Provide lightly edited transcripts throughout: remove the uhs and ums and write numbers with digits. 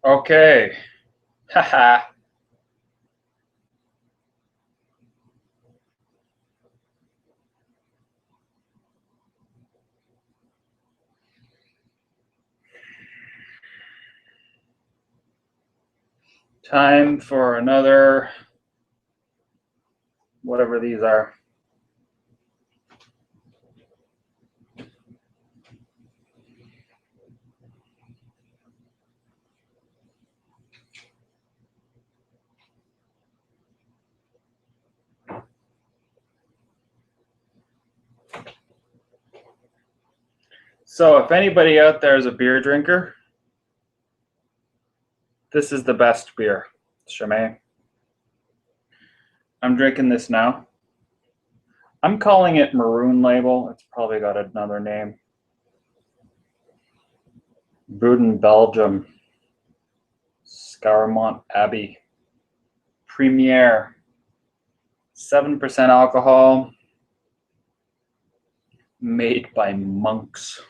Okay. Haha. Time for another, whatever these are. So if anybody out there is a beer drinker, this is the best beer, Chimay. I'm drinking this now. I'm calling it Maroon Label. It's probably got another name. Brewed in Belgium. Scarmont Abbey. Premier. 7% alcohol. Made by monks.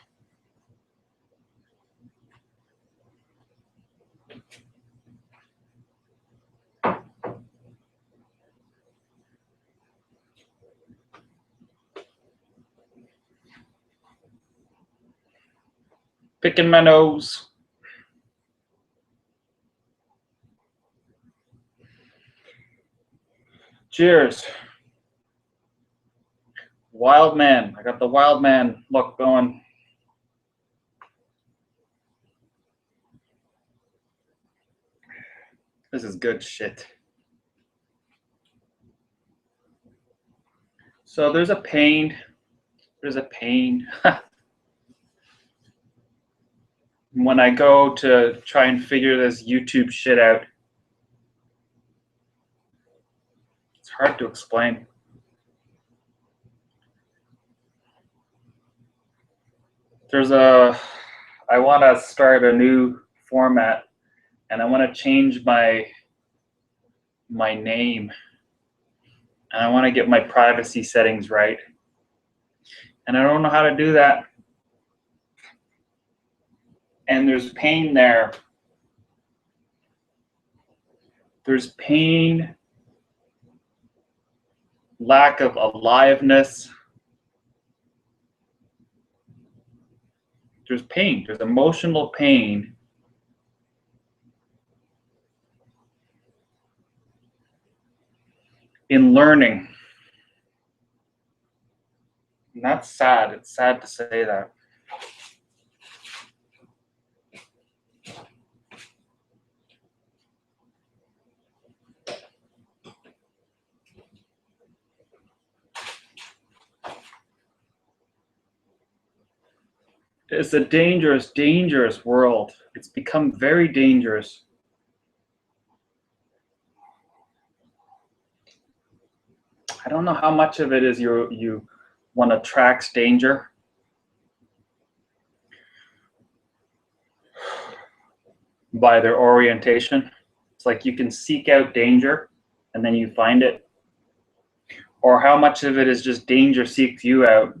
Picking my nose. Cheers. Wild man. I got the wild man look going. This is good shit. So there's a pain. There's a pain. When I go to try and figure this YouTube shit out. It's hard to explain. I want to start a new format, and I want to change my name, and I want to get my privacy settings right, and I don't know how to do that, and there's pain there. There's pain, lack of aliveness. There's pain. There's emotional pain. In learning. And that's sad. It's sad to say that. It's a dangerous, dangerous world. It's become very dangerous. I don't know how much of it is one attracts danger. By their orientation. It's like you can seek out danger and then you find it. Or how much of it is just danger seeks you out.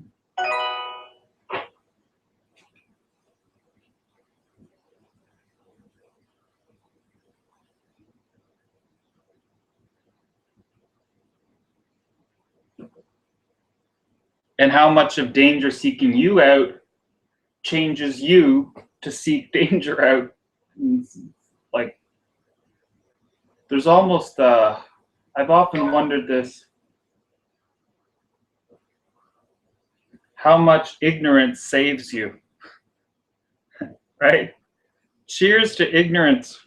And how much of danger seeking you out changes you to seek danger out. Like, there's almost, I've often wondered this, how much ignorance saves you, right? Cheers to ignorance.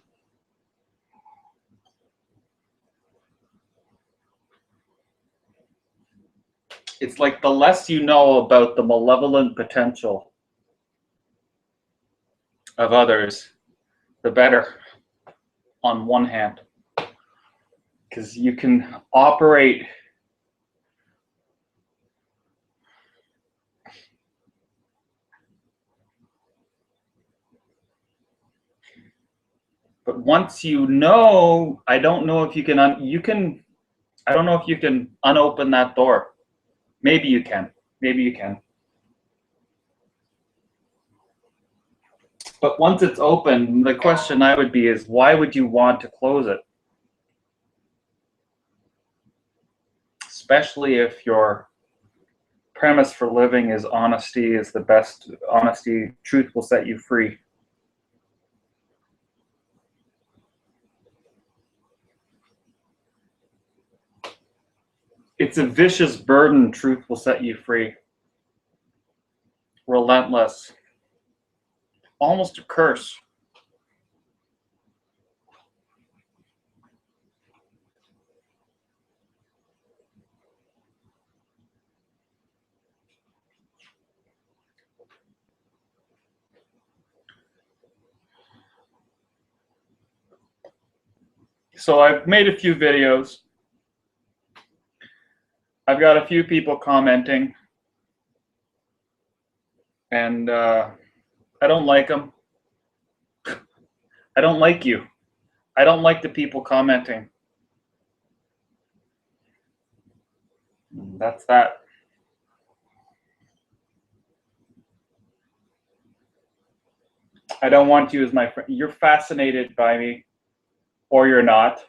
It's like the less you know about the malevolent potential of others, the better, on one hand. Because you can operate but once you know, I don't know if you can I don't know if you can unopen that door. Maybe you can. Maybe you can. But once it's open, the question I would be is, why would you want to close it? Especially if your premise for living is honesty is the best. Honesty, truth will set you free. It's a vicious burden. Truth will set you free. Relentless. Almost a curse. So I've made a few videos. I've got a few people commenting, and I don't like them. I don't like you. I don't like the people commenting. That's that. I don't want you as my friend. You're fascinated by me, or you're not.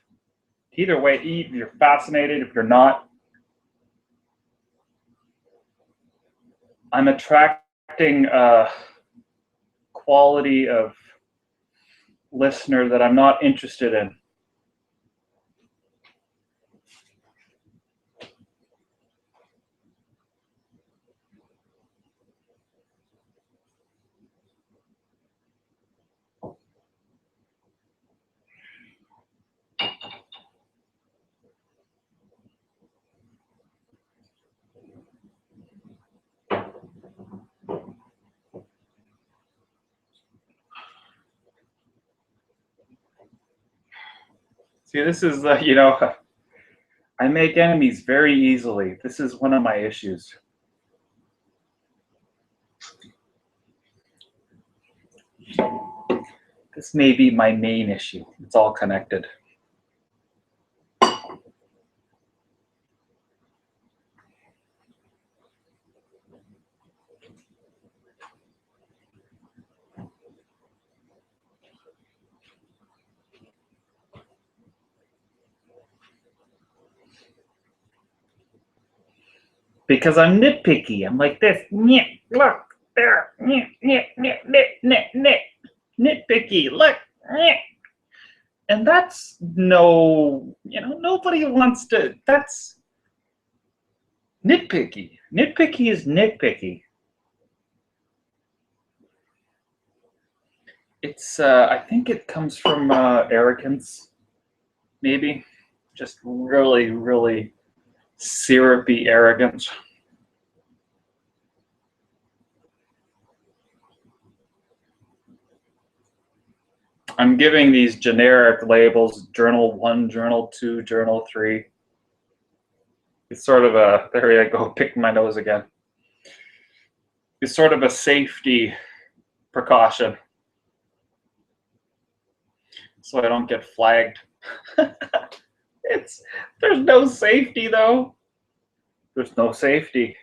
Either way, if you're fascinated, if you're not, I'm attracting a quality of listener that I'm not interested in. See, this is, I make enemies very easily. This is one of my issues. This may be my main issue. It's all connected. Because I'm nitpicky. I'm like this. Look, there. Nitpicky. Look. And that's nobody wants to. That's nitpicky. Nitpicky is nitpicky. It's, I think it comes from arrogance, maybe. Just really, really syrupy arrogance. I'm giving these generic labels, journal 1, journal 2, journal 3. It's sort of a, there I go, pick my nose again. It's sort of a safety precaution, so I don't get flagged. There's no safety though. There's no safety.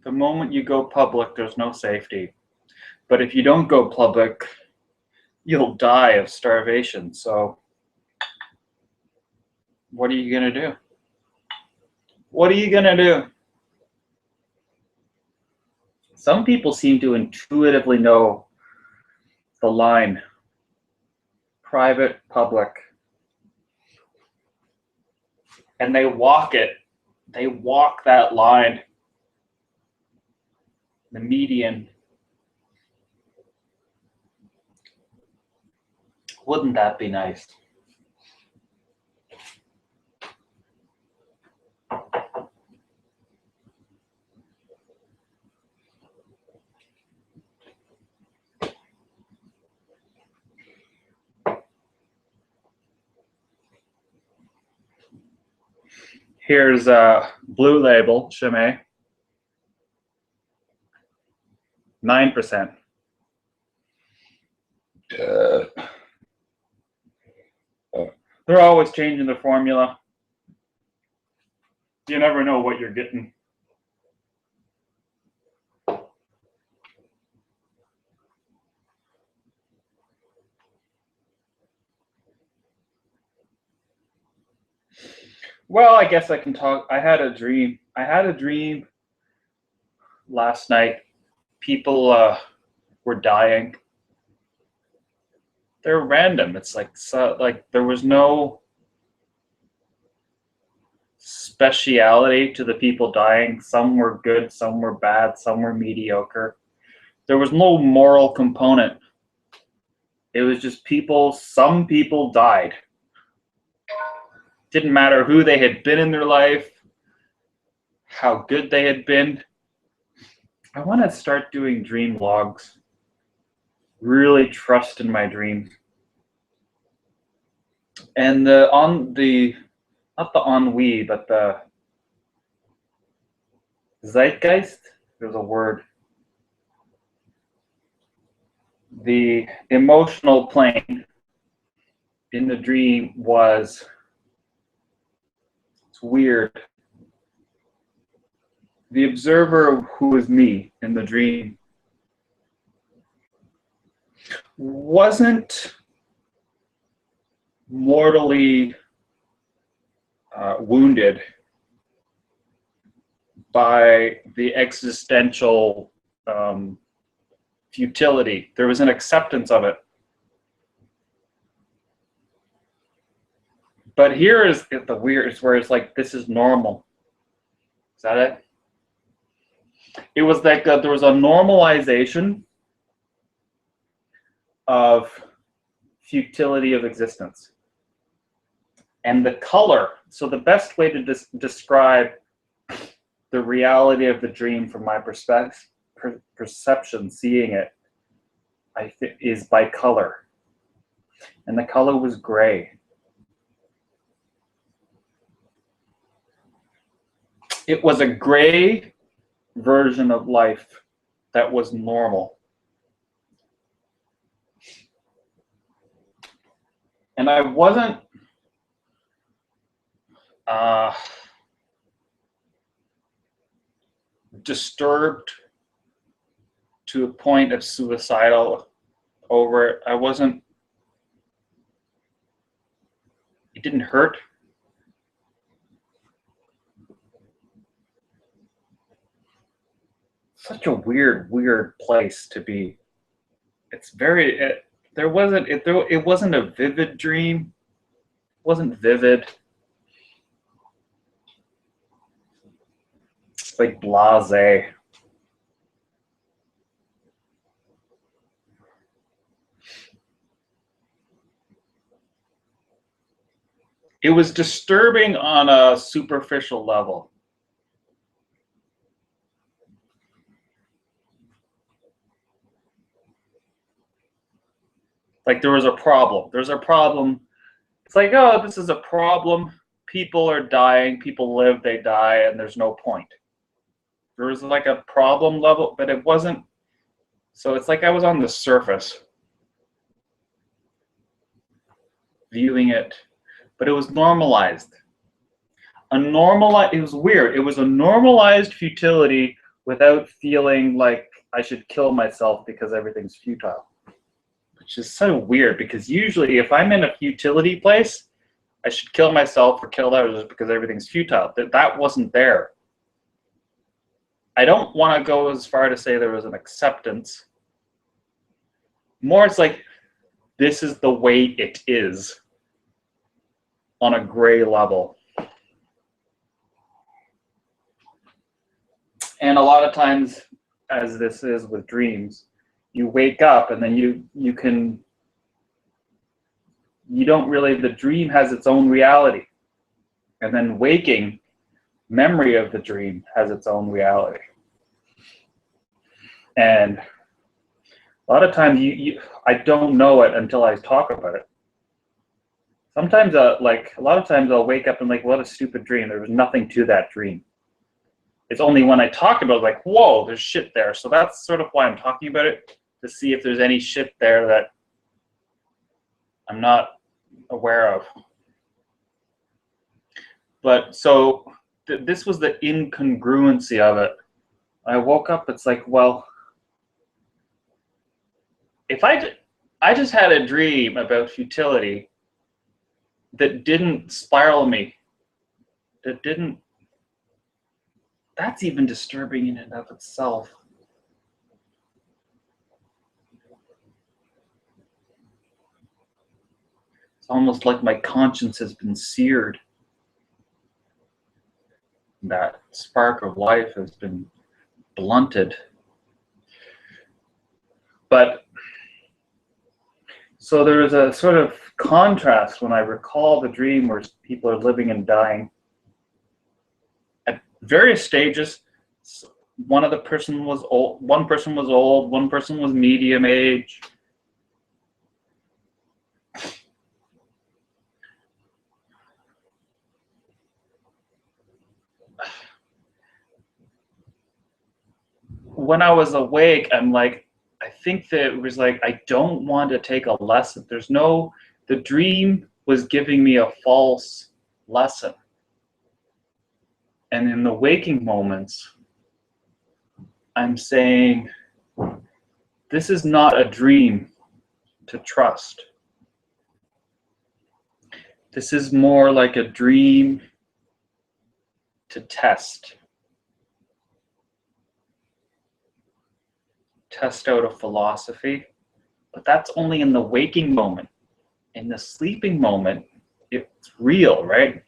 The moment you go public, there's no safety. But if you don't go public, you'll die of starvation. So what are you gonna do? What are you gonna do? Some people seem to intuitively know the line. Private, public. And they walk it. They walk that line. The median. Wouldn't that be nice? Here's a Blue Label, Chimay. 9%. They're always changing the formula. You never know what you're getting. Well, I guess I can talk. I had a dream. I had a dream last night. People were dying. They're random. It's like like there was no speciality to the people dying. Some were good, some were bad, some were mediocre. There was no moral component. It was just people. Some people died. Didn't matter who they had been in their life, how good they had been. I want to start doing dream logs. Really trust in my dreams. And not the ennui, but the zeitgeist, there's a word. The emotional plane in the dream was, it's weird. The observer, who was me in the dream, wasn't mortally wounded by the existential futility. There was an acceptance of it. But here is the weird, where it's like, this is normal. Is that it? It was like there was a normalization of futility of existence. And the color, so the best way to describe the reality of the dream from my perception, seeing it, I think, is by color. And the color was gray. It was a gray version of life that was normal. And I wasn't disturbed to a point of suicidal over it. It didn't hurt. Such a weird place to be. It's very, it wasn't a vivid dream. It wasn't vivid. It's like blasé. It was disturbing on a superficial level. Like there was a problem. There's a problem. It's like, oh, this is a problem. People are dying. People live, they die, and there's no point. There was like a problem level, but it wasn't. So it's like I was on the surface viewing it, but it was normalized. It was weird. It was a normalized futility without feeling like I should kill myself because everything's futile. Which is so weird, because usually if I'm in a futility place, I should kill myself or kill others because everything's futile. That wasn't there. I don't want to go as far to say there was an acceptance. More, it's like, this is the way it is on a gray level. And a lot of times, as this is with dreams, you wake up and then the dream has its own reality. And then waking, memory of the dream has its own reality. And a lot of times I don't know it until I talk about it. Sometimes a lot of times I'll wake up and like, what a stupid dream. There was nothing to that dream. It's only when I talk about it, like, whoa, there's shit there. So that's sort of why I'm talking about it, to see if there's any shit there that I'm not aware of. But so this was the incongruency of it. I woke up, it's like, well, if I just had a dream about futility that didn't spiral me that didn't, that's even disturbing in and of itself. It's almost like my conscience has been seared. That spark of life has been blunted. But so there is a sort of contrast when I recall the dream where people are living and dying at various stages. One person was old, one person was medium age. When I was awake, I'm like, I think that it was like, I don't want to take a lesson. The dream was giving me a false lesson. And in the waking moments, I'm saying, this is not a dream to trust. This is more like a dream to test. Test out a philosophy, but that's only in the waking moment. In the sleeping moment, it's real, right?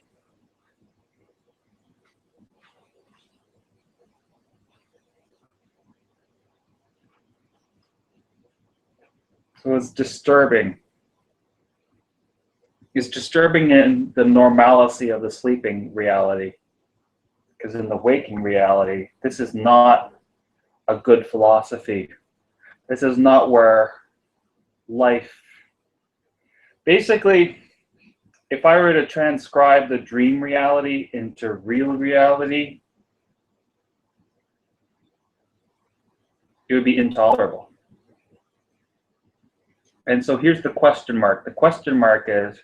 So it's disturbing. It's disturbing in the normalcy of the sleeping reality, because in the waking reality, this is not a good philosophy. This is not where life, basically, if I were to transcribe the dream reality into real reality, it would be intolerable. And so here's the question mark. The question mark is,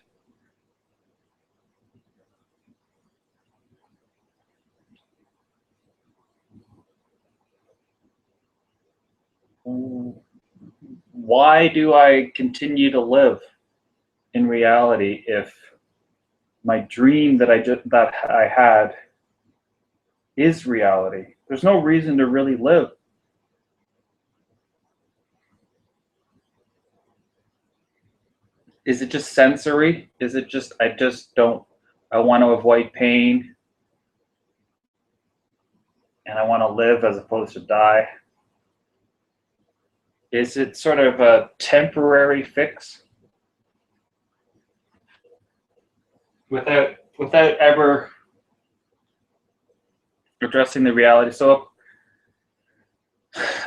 why do I continue to live in reality if my dream that I had is reality? There's no reason to really live. Is it just sensory? Is it just, I want to avoid pain and I want to live as opposed to die? Is it sort of a temporary fix without ever addressing the reality? So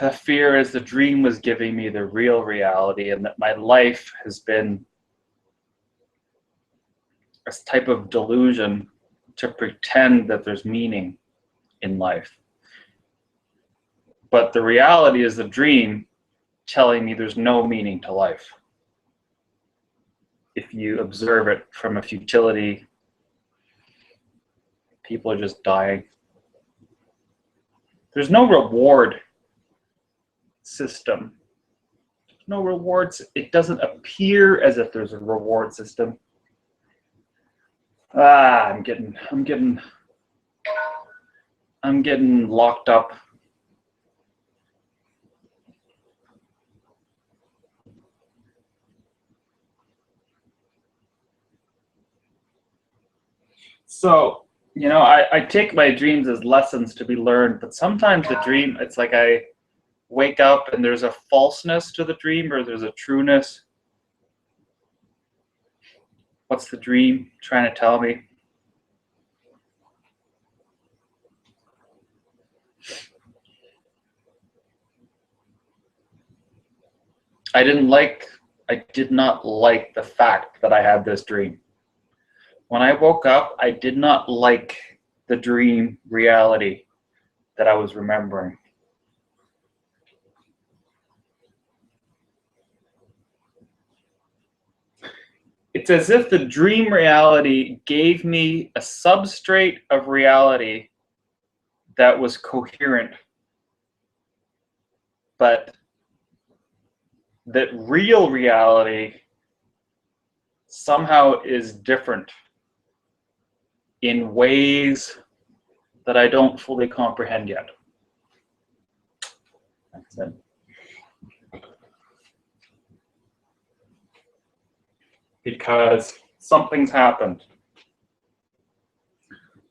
the fear is the dream was giving me the real reality, and that my life has been a type of delusion to pretend that there's meaning in life. But the reality is the dream telling me there's no meaning to life. If you observe it from a futility, people are just dying. There's no reward system. No rewards. It doesn't appear as if there's a reward system. I'm getting locked up. So, I take my dreams as lessons to be learned, but sometimes the dream, it's like I wake up and there's a falseness to the dream, or there's a trueness. What's the dream trying to tell me? I did not like the fact that I had this dream. When I woke up, I did not like the dream reality that I was remembering. It's as if the dream reality gave me a substrate of reality that was coherent, but that real reality somehow is different. in ways that I don't fully comprehend yet. That's it. Because something's happened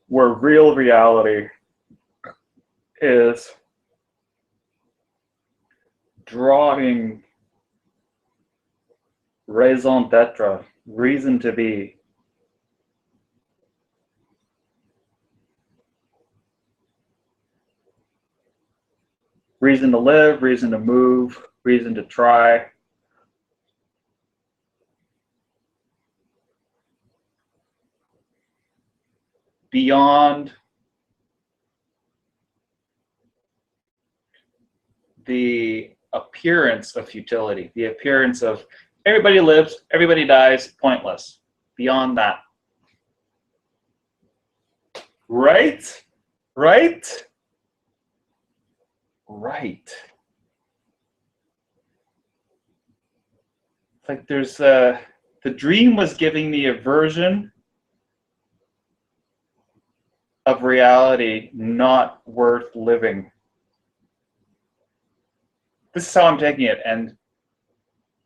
where real reality is drawing raison d'etre, reason to be, reason to live, reason to move, reason to try. Beyond the appearance of futility, the appearance of everybody lives, everybody dies, pointless. Beyond that. Right? Right? Right. It's like there's the dream was giving me a version of reality not worth living. This is how I'm taking it, and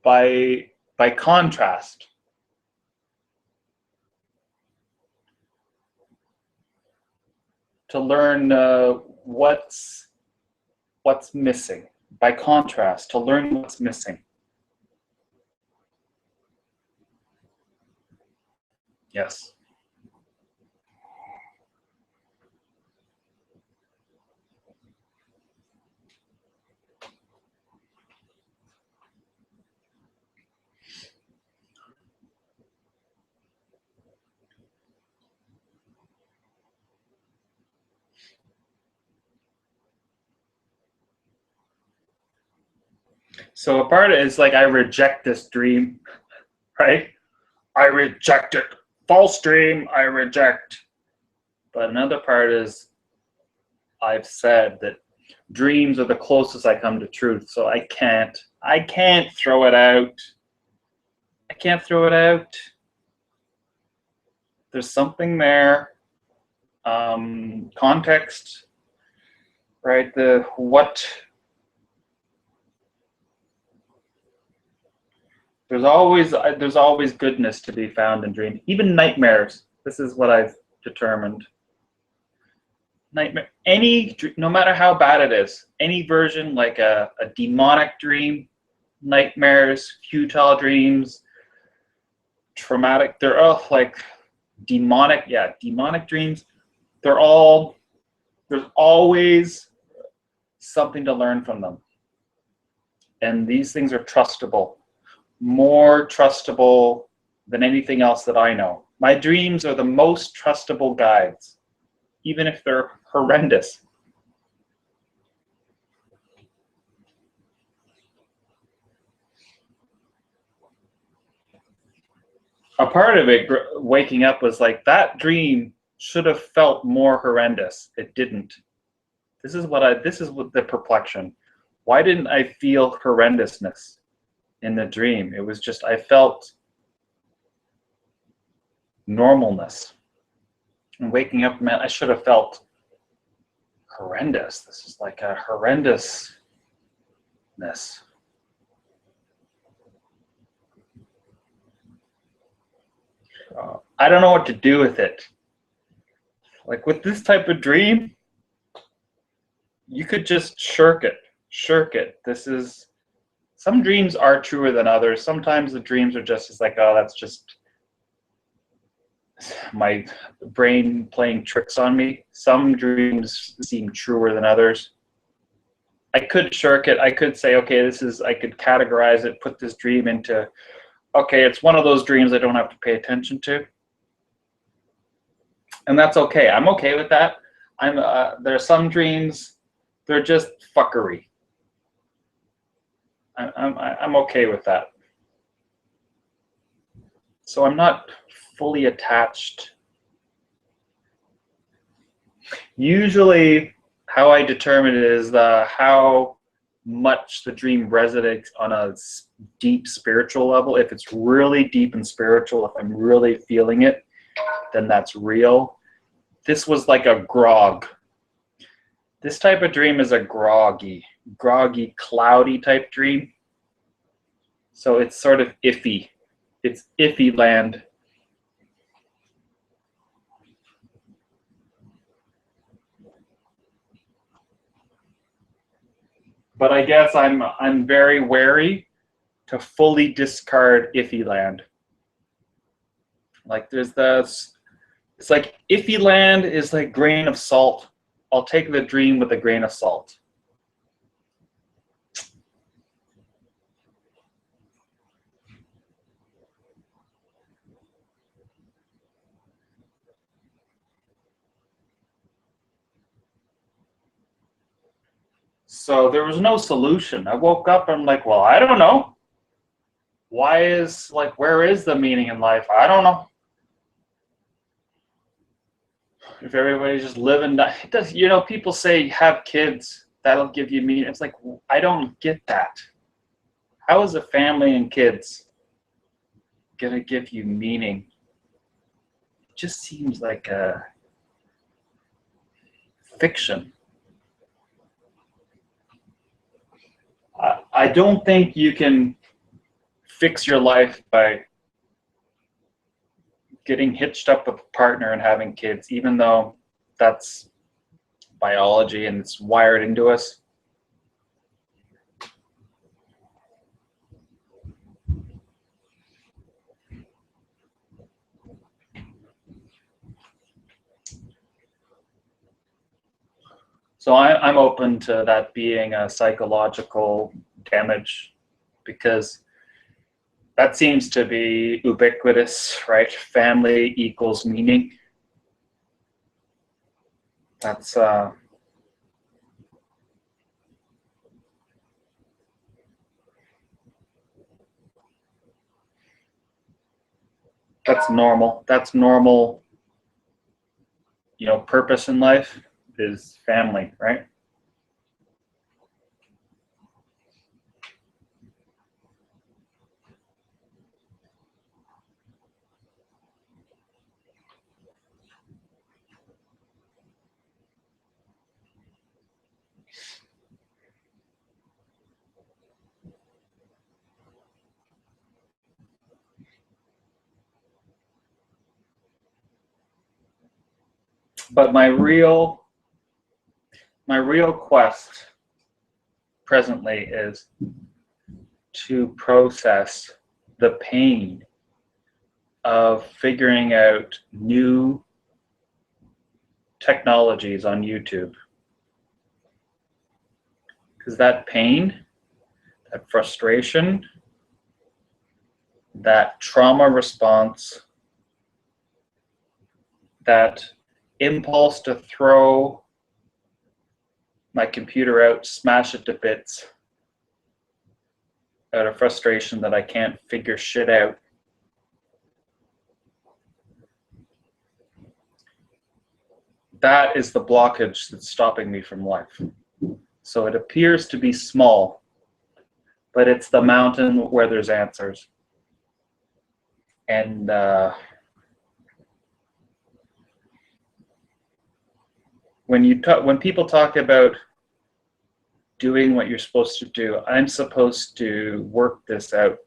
by contrast, to learn what's missing. By contrast, to learn what's missing. Yes. So a part is like I reject this dream, right? I reject it. False dream, I reject. But another part is I've said that dreams are the closest I come to truth, so I can't throw it out. I can't throw it out. There's something there. Context, right? There's always goodness to be found in dreams, even nightmares. This is what I've determined. Nightmare, no matter how bad it is, any version, like a demonic dream, nightmares, futile dreams, traumatic, they're all like demonic dreams. There's always something to learn from them. And these things are trustable, more trustable than anything else that I know. My dreams are the most trustable guides, even if they're horrendous. A part of it, waking up, was like, that dream should have felt more horrendous. It didn't. This is what the perplexion. Why didn't I feel horrendousness in the dream? It was just, I felt normalness. And waking up meant I should have felt horrendous. This is like a horrendousness. I don't know what to do with it. Like with this type of dream, you could just shirk it. Some dreams are truer than others. Sometimes the dreams are just like, oh, that's just my brain playing tricks on me. Some dreams seem truer than others. I could shirk it. I could say, okay, I could categorize it, put this dream into, okay, it's one of those dreams I don't have to pay attention to. And that's okay. I'm okay with that. There are some dreams, they're just fuckery. I'm okay with that. So I'm not fully attached. Usually, how I determine it is how much the dream resonates on a deep spiritual level. If it's really deep and spiritual, if I'm really feeling it, then that's real. this was like a grog. This type of dream is a groggy, cloudy type dream. So it's sort of iffy. It's iffy land. But I guess I'm very wary to fully discard iffy land. Like there's this, it's like iffy land is like grain of salt. I'll take the dream with a grain of salt. So there was no solution. I woke up and I'm like, well, I don't know. Why is, like, where is the meaning in life? I don't know. If everybody's just living, it does, you know, people say have kids, that'll give you meaning. It's like, I don't get that. How is a family and kids gonna give you meaning? It just seems like a fiction. I don't think you can fix your life by getting hitched up with a partner and having kids, even though that's biology and it's wired into us. So I'm open to that being a psychological damage, because that seems to be ubiquitous, right? Family equals meaning. That's normal. That's normal. You know, purpose in life is family, right? But my real quest presently is to process the pain of figuring out new technologies on YouTube. Because that pain, that frustration, that trauma response, that impulse to throw my computer out, smash it to bits, out of frustration that I can't figure shit out. That is the blockage that's stopping me from life. So it appears to be small, but it's the mountain where there's answers. And when people talk about doing what you're supposed to do, I'm supposed to work this out.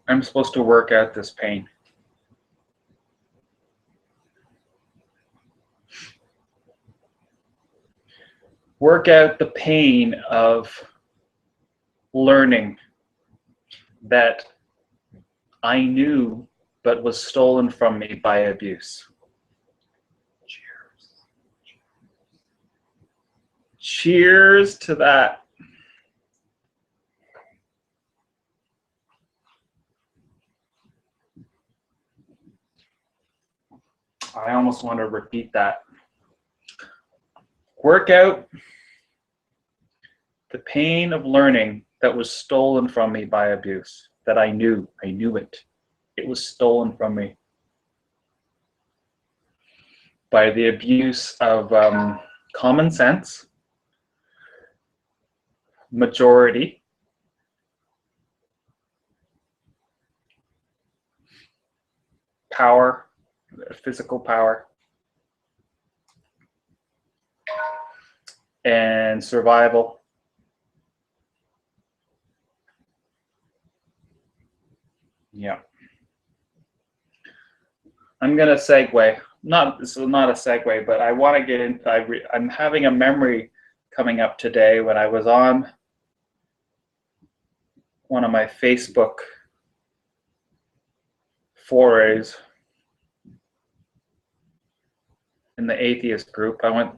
I'm supposed to work out this pain. Work out the pain of learning that I knew but was stolen from me by abuse. Cheers. Cheers to that. I almost want to repeat that. Work out the pain of learning that was stolen from me by abuse, that I knew it. It was stolen from me by the abuse of common sense, majority, power, physical power, and survival. Yeah. I'm gonna segue. Not this is not a segue, but I want to get into. I'm having a memory coming up today when I was on one of my Facebook forays in the atheist group. I went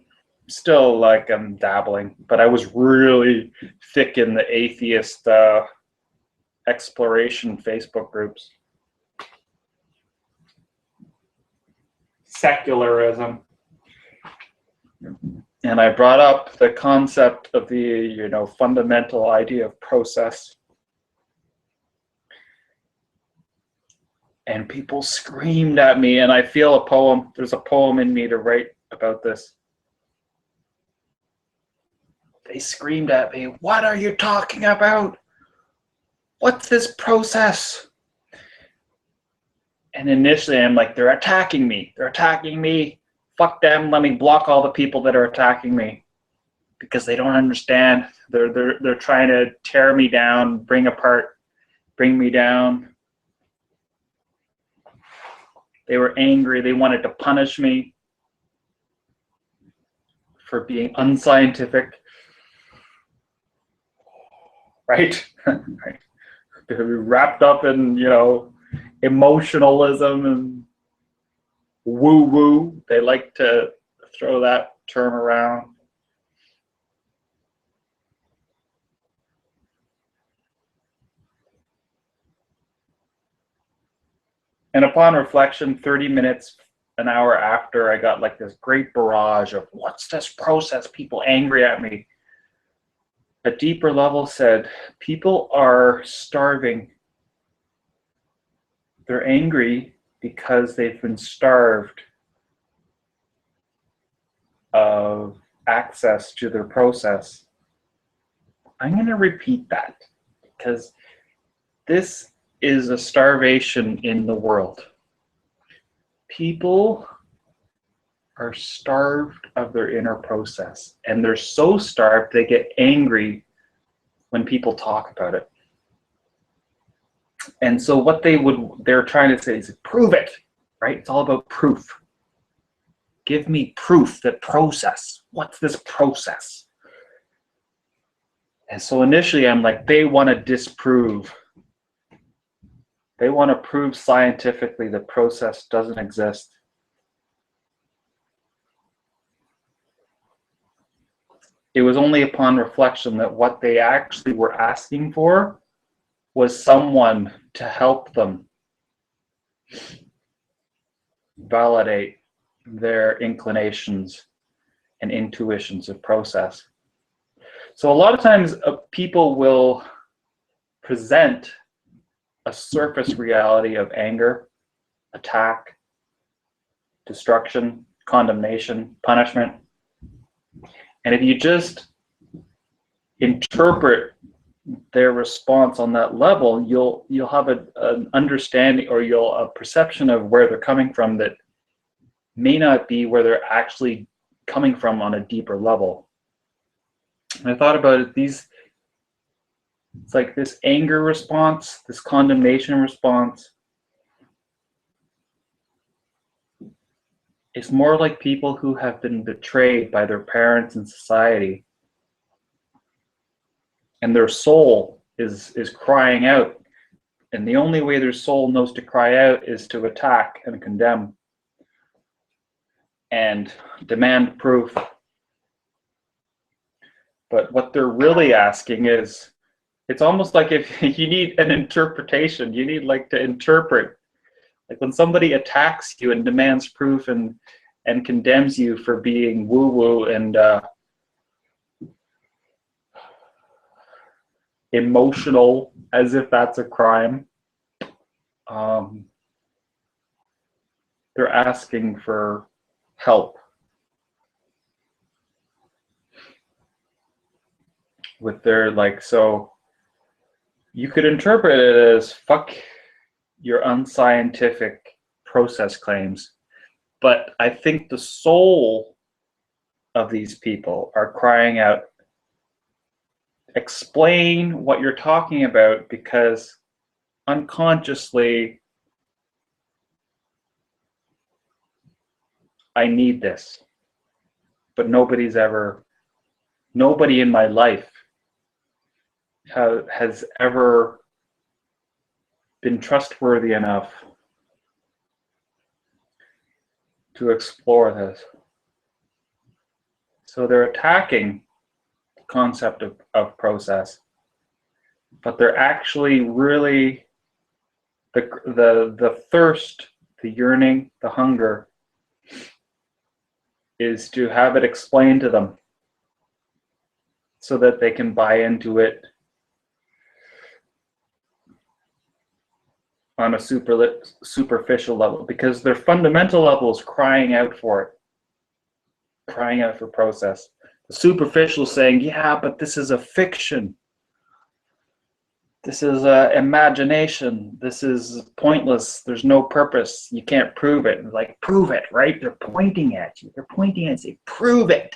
still like I'm dabbling, but I was really thick in the atheist exploration Facebook groups. Secularism. And I brought up the concept of the, fundamental idea of process. And people screamed at me, and I feel a poem. There's a poem in me to write about this. They screamed at me, "What are you talking about? What's this process?" And initially I'm like, they're attacking me. They're attacking me. Fuck them. Let me block all the people that are attacking me because they don't understand. They're trying to tear me down, bring me down. They were angry. They wanted to punish me for being unscientific. Right? They're wrapped up in, emotionalism and woo-woo. They like to throw that term around. And upon reflection, 30 minutes, an hour after, I got like this great barrage of, "What's this process?" People angry at me. A deeper level said, people are starving. They're angry because they've been starved of access to their process. I'm going to repeat that because this is a starvation in the world. People are starved of their inner process, and they're so starved they get angry when people talk about it. And so what they're trying to say is, prove it, right? It's all about proof. Give me proof, that process. What's this process? And so initially I'm like, they want to disprove. They want to prove scientifically the process doesn't exist. It was only upon reflection that what they actually were asking for was someone to help them validate their inclinations and intuitions of process. So a lot of times people will present a surface reality of anger, attack, destruction, condemnation, punishment. And if you just interpret their response on that level, you'll have an understanding, or a perception of where they're coming from that may not be where they're actually coming from on a deeper level. And I thought about it, it's like this anger response, this condemnation response. It's more like people who have been betrayed by their parents and society, and their soul is crying out, and the only way their soul knows to cry out is to attack and condemn and demand proof. But what they're really asking is, it's almost like if you need an interpretation, you need like to interpret. Like when somebody attacks you and demands proof and condemns you for being woo-woo and emotional, as if that's a crime, they're asking for help with their, like, so you could interpret it as, fuck your unscientific process claims. But I think the soul of these people are crying out, explain what you're talking about, because unconsciously I need this. But nobody in my life has ever been trustworthy enough to explore this. So they're attacking the concept of process, but they're actually really the thirst, the yearning, the hunger is to have it explained to them so that they can buy into it on a superficial level, because their fundamental level is crying out for it, crying out for process. The superficial saying, yeah, but this is a fiction. This is imagination. This is pointless. There's no purpose. You can't prove it. Like, prove it, right? They're pointing at you. They're pointing and say, prove it.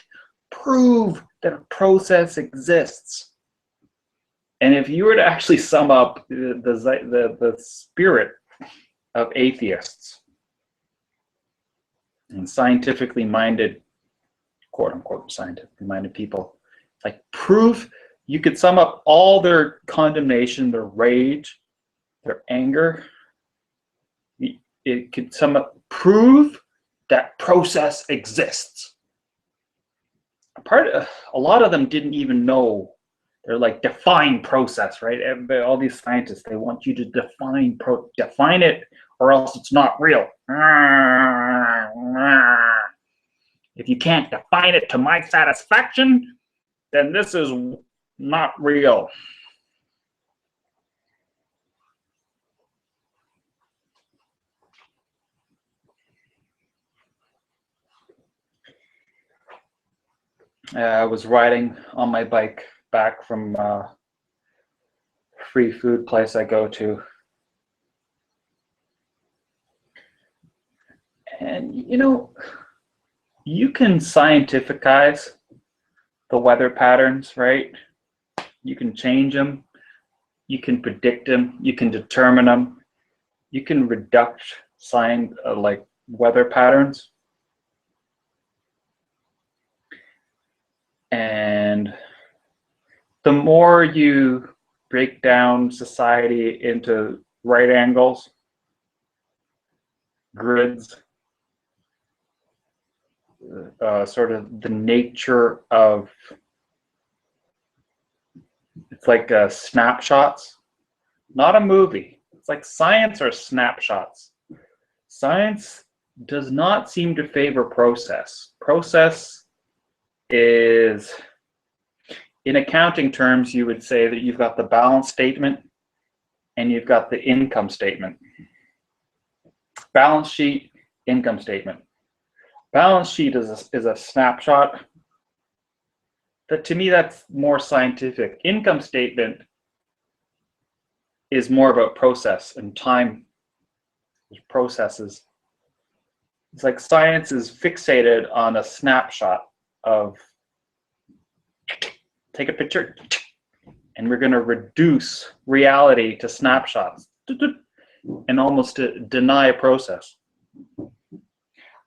Prove that a process exists. And if you were to actually sum up the spirit of atheists and scientifically minded, quote unquote, scientifically minded people, like, proof, you could sum up all their condemnation, their rage, their anger. It could sum up, prove that process exists. A lot of them didn't even know. They're like, define process, right? All these scientists, they want you to define it, or else it's not real. If you can't define it to my satisfaction, then this is not real. I was riding on my bike back from free food place I go to. And you know, you can scientificize the weather patterns, right? You can change them. You can predict them. You can determine them. You can reduce like weather patterns. And the more you break down society into right angles, grids, sort of the nature of, it's like snapshots, not a movie. It's like science or snapshots. Science does not seem to favor process. Process is, in accounting terms, you would say that you've got the balance statement and you've got the income statement. Balance sheet, income statement. Balance sheet is a snapshot. To me, that's more scientific. Income statement is more about process and time. Processes. It's like science is fixated on a snapshot of, take a picture, and we're going to reduce reality to snapshots and almost to deny a process.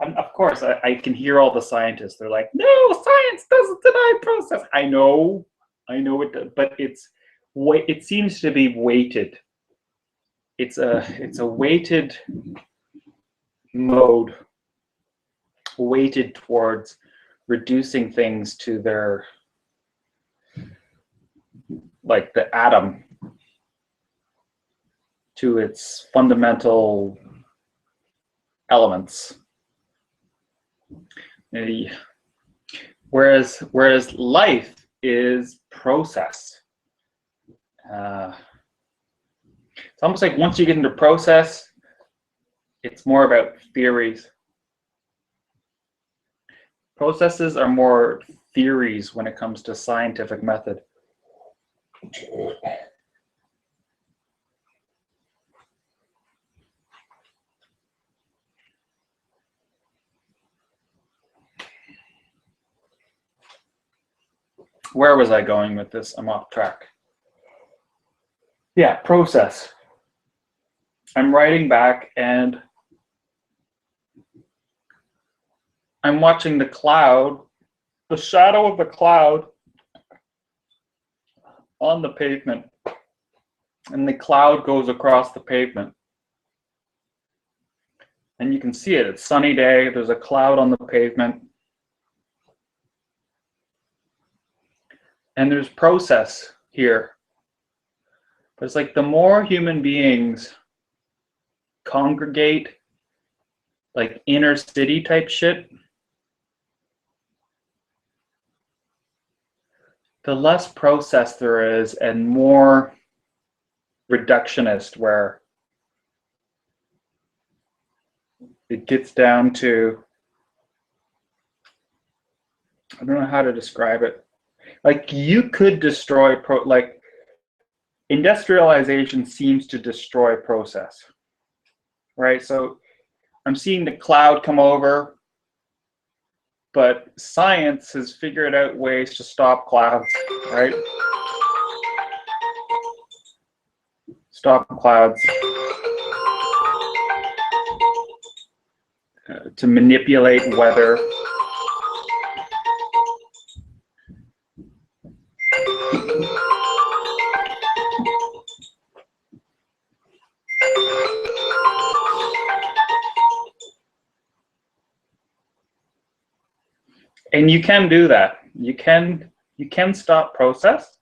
And of course, I can hear all the scientists. They're like, no, science doesn't deny process. I know it does, but it seems to be weighted. It's a weighted mode, weighted towards reducing things to their, like the atom, to its fundamental elements. Whereas life is process. It's almost like once you get into process, it's more about theories. Processes are more theories when it comes to scientific method. Where was I going with this? I'm off track. Yeah, process. I'm writing back and I'm watching the cloud, the shadow of the cloud on the pavement. And the cloud goes across the pavement. And you can see it. It's a sunny day. There's a cloud on the pavement. And there's process here. But it's like the more human beings congregate, like inner city type shit, the less process there is and more reductionist, where it gets down to, I don't know how to describe it. Like you could destroy like industrialization seems to destroy process, right? So I'm seeing the cloud come over, but science has figured out ways to stop clouds, right? Stop clouds. To manipulate weather. And you can do that. You can stop process.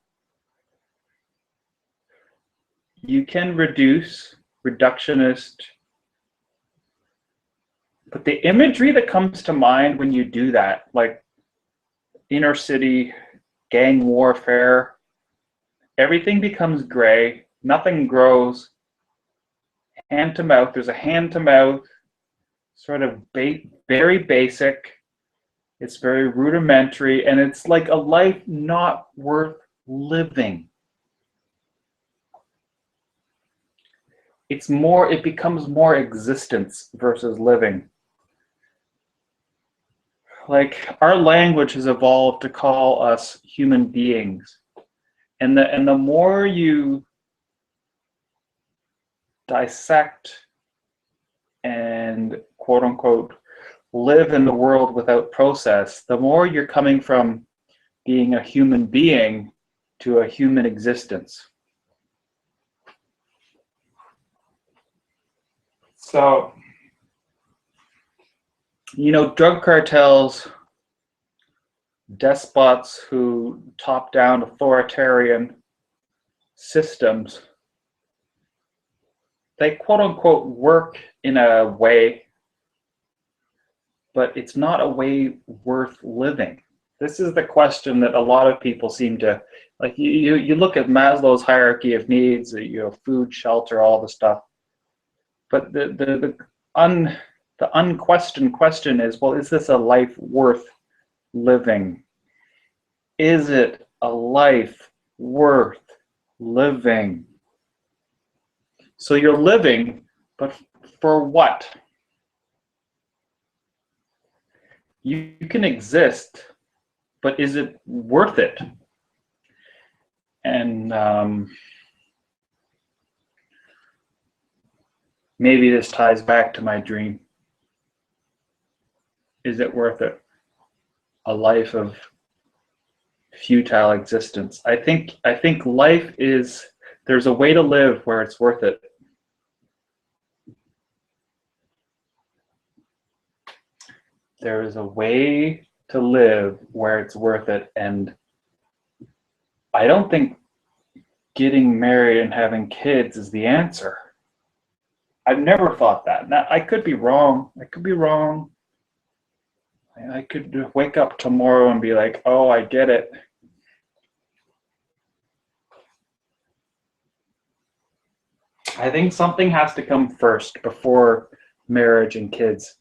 You can reduce, reductionist. But the imagery that comes to mind when you do that, like inner city, gang warfare, everything becomes gray, nothing grows. Hand to mouth, there's a hand to mouth, sort of very basic. It's very rudimentary, and it's like a life not worth living. It becomes more existence versus living. Like our language has evolved to call us human beings. And the more you dissect and quote unquote live in the world without process, the more you're coming from being a human being to a human existence. So, you know, drug cartels, despots who top down authoritarian systems, they quote unquote work in a way, but it's not a way worth living. This is the question that a lot of people seem to, like you look at Maslow's hierarchy of needs, you know, food, shelter, all the stuff. But the unquestioned question is, well, is this a life worth living? Is it a life worth living? So you're living, but for what? You can exist, but is it worth it? And maybe this ties back to my dream. Is it worth it? A life of futile existence. I think life is, there's a way to live where it's worth it. There is a way to live where it's worth it, and I don't think getting married and having kids is the answer. I've never thought that. Now, I could be wrong. I could be wrong. I could wake up tomorrow and be like, oh, I get it. I think something has to come first before marriage and kids.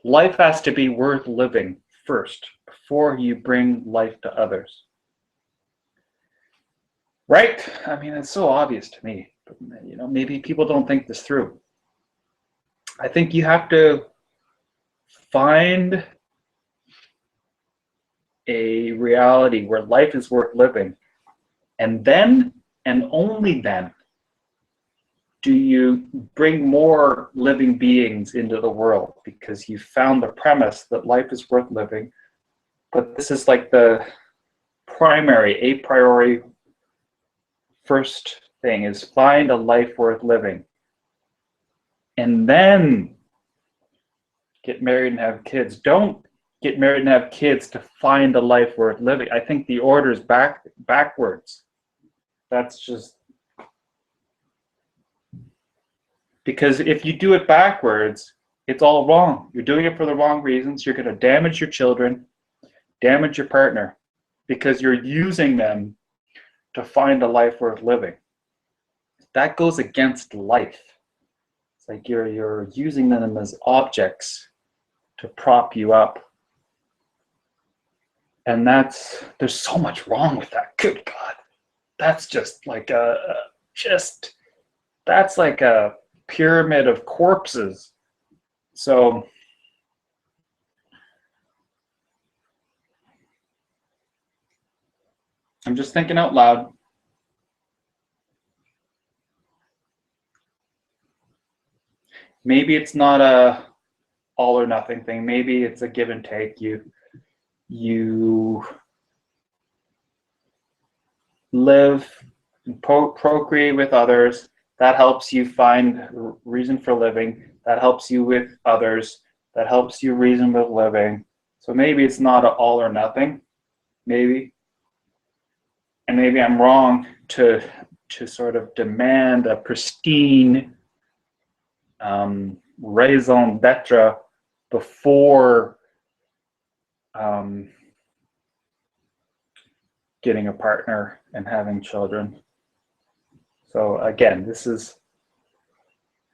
Life has to be worth living first before you bring life to others. Right? I mean, it's so obvious to me. But, you know, maybe people don't think this through. I think you have to find a reality where life is worth living, and then and only then do you bring more living beings into the world, because you found the premise that life is worth living. But this is like the primary, a priori, first thing is find a life worth living. And then get married and have kids. Don't get married and have kids to find a life worth living. I think the order is backwards. That's just because if you do it backwards, it's all wrong. You're doing it for the wrong reasons. You're going to damage your children, damage your partner, because you're using them to find a life worth living. That goes against life. It's like you're using them as objects to prop you up. And there's so much wrong with that. Good God. That's just like that's like a pyramid of corpses. So I'm just thinking out loud. Maybe it's not a all or nothing thing. Maybe it's a give and take. You live and procreate with others. That helps you find reason for living. That helps you with others. That helps you reason with living. So maybe it's not an all or nothing. Maybe. And maybe I'm wrong to sort of demand a pristine raison d'etre before getting a partner and having children. So again, this is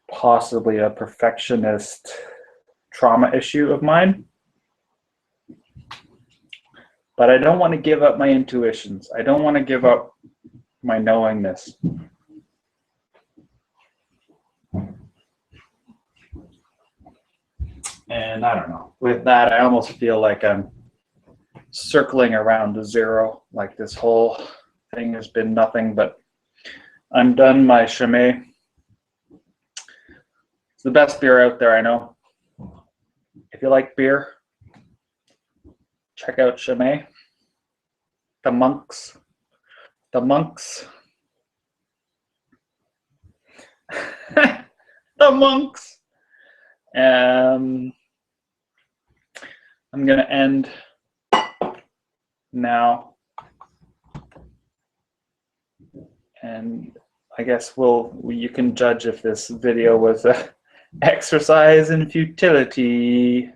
possibly a perfectionist trauma issue of mine. But I don't want to give up my intuitions. I don't want to give up my knowingness. And I don't know. With that, I almost feel like I'm circling around to zero. Like this whole thing has been nothing but I'm done my Chimay. It's the best beer out there, I know. If you like beer, check out Chimay. The monks. The monks. The monks. I'm going to end now. And I guess you can judge if this video was an exercise in futility.